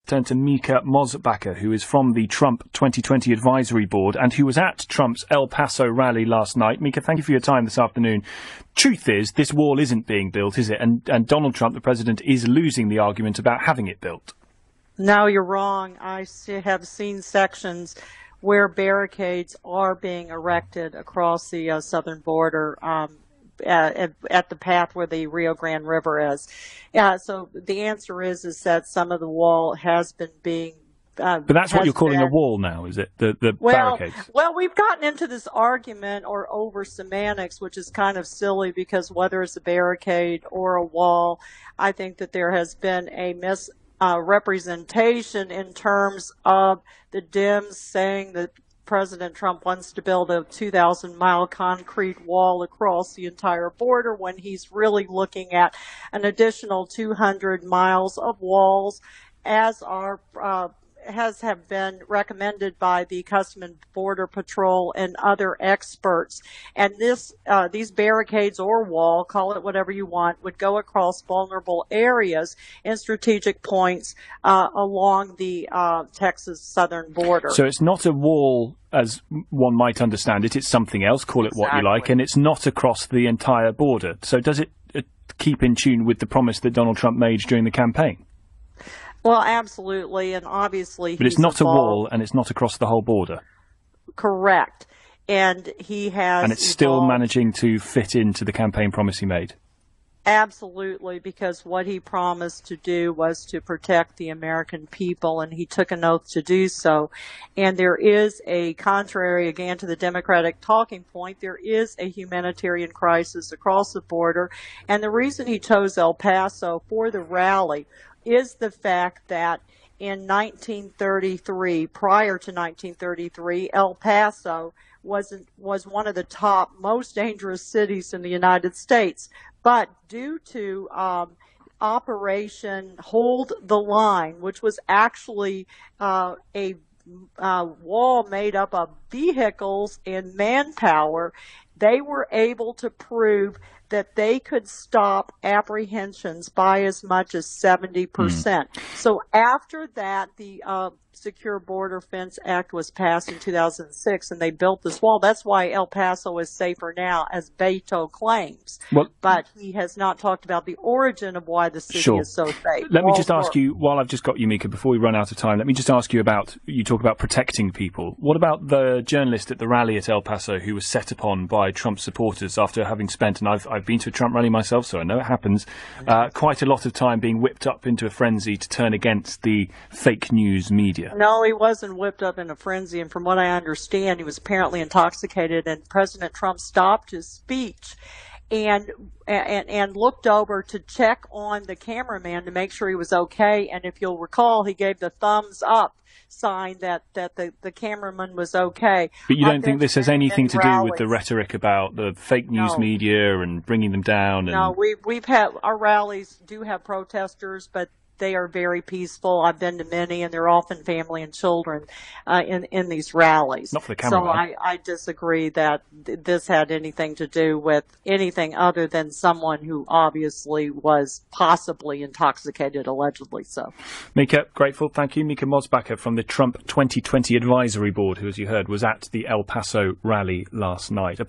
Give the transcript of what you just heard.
turn to Mica Mosbacher, who is from the Trump 2020 Advisory Board and who was at Trump's El Paso rally last night. Mica, thank you for your time this afternoon. Truth is, this wall isn't being built, is it? And Donald Trump, the president, is losing the argument about having it built. No, you're wrong. I have seen sections where barricades are being erected across the southern border at the path where the Rio Grande River is. So the answer is that some of the wall has been being but that's what you're calling a wall now, is it? The barricades? Well, we've gotten into this argument or over semantics, which is kind of silly because whether it's a barricade or a wall, I think that there has been a misrepresentation in terms of the Dems saying that President Trump wants to build a 2,000-mile concrete wall across the entire border when he's really looking at an additional 200 miles of walls, as have been recommended by the Customs and Border Patrol and other experts. And these barricades or wall, call it whatever you want, would go across vulnerable areas and strategic points along the Texas southern border. So it's not a wall as one might understand it. It's something else, call it what you like, and it's not across the entire border. So does it keep in tune with the promise that Donald Trump made during the campaign? Well, absolutely, and obviously but it's not a wall, and it's not across the whole border. Correct, and he has. And it's still managing to fit into the campaign promise he made. Absolutely, because what he promised to do was to protect the American people, and he took an oath to do so. And there is a, contrary again to the Democratic talking point, there is a humanitarian crisis across the border, and the reason he chose El Paso for the rally is the fact that in 1933, prior to 1933, El Paso was one of the top most dangerous cities in the United States. But due to Operation Hold the Line, which was actually a wall made up of vehicles and manpower, they were able to prove that they could stop apprehensions by as much as 70%. So after that, the Secure Border Fence Act was passed in 2006, and they built this wall. That's why El Paso is safer now, as Beto claims. Well, but he has not talked about the origin of why the city is so safe. Let me just ask you, while I've just got you, Mica, before we run out of time, let me just ask you about, you talk about protecting people. What about the journalist at the rally at El Paso who was set upon by Trump supporters after having spent, and I've been to a Trump rally myself, so I know it happens, quite a lot of time being whipped up into a frenzy to turn against the fake news media? No, he wasn't whipped up in a frenzy, and from what I understand, he was apparently intoxicated, and President Trump stopped his speech and looked over to check on the cameraman to make sure he was okay. And if you'll recall, he gave the thumbs up sign that the cameraman was okay. But you don't think this has anything to do with the rhetoric about the fake news media and bringing them down? No, we've had, our rallies do have protesters, but they are very peaceful. I've been to many, and they're often family and children in these rallies. Not for the camera. So I disagree that this had anything to do with anything other than someone who obviously was possibly intoxicated, allegedly so. Mica, grateful. Thank you. Mica Mosbacher from the Trump 2020 Advisory Board, who, as you heard, was at the El Paso rally last night.